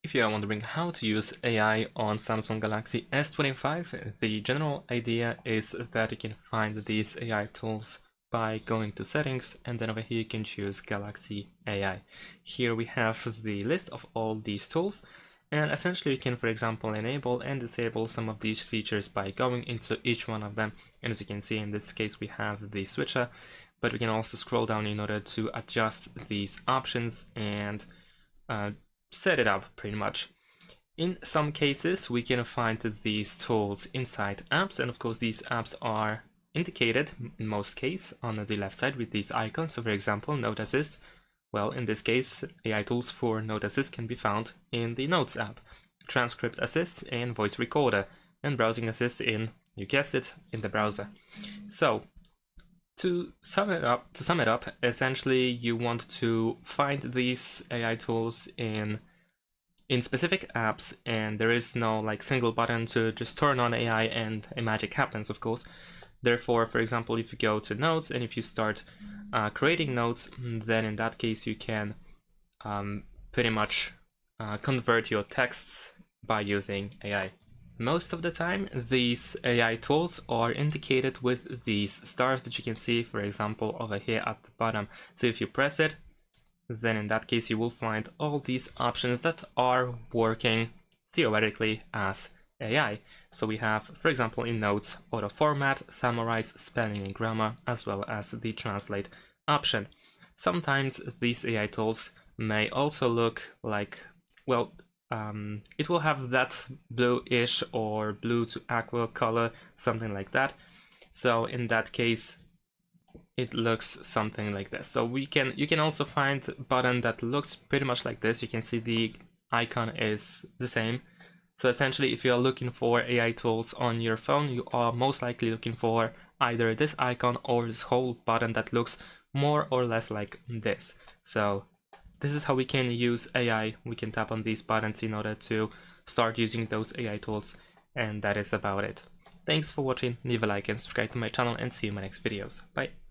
If you are wondering how to use AI on Samsung Galaxy S25, the general idea is that you can find these AI tools by going to settings, and then over here you can choose Galaxy AI. Here we have the list of all these tools, and essentially you can, for example, enable and disable some of these features by going into each one of them. And as you can see, in this case we have the switcher, but we can also scroll down in order to adjust these options and set it up pretty much. In some cases, we can find these tools inside apps, and of course these apps are indicated in most cases on the left side with these icons. So for example, Note Assist. Well, in this case, AI tools for Note Assist can be found in the Notes app, Transcript Assist and Voice Recorder, and Browsing Assist in, you guessed it, in the browser. So to sum it up, essentially you want to find these AI tools in specific apps, and there is no like single button to just turn on AI and a magic happens, of course. Therefore, for example, if you go to Notes and if you start creating notes, then in that case you can pretty much convert your texts by using AI. Most of the time, these AI tools are indicated with these stars that you can see, for example, over here at the bottom. So if you press it, then in that case you will find all these options that are working theoretically as AI. So we have, for example, in Notes, auto format, summarize, spelling and grammar, as well as the translate option. Sometimes these AI tools may also look like, well, it will have that bluish or blue to aqua color, something like that. So in that case, it looks something like this. So you can also find a button that looks pretty much like this. You can see the icon is the same. So essentially, if you're looking for AI tools on your phone, you are most likely looking for either this icon or this whole button that looks more or less like this. So this is how we can use AI. We can tap on these buttons in order to start using those AI tools, and that is about it. Thanks for watching, leave a like and subscribe to my channel, and see you in my next videos. Bye!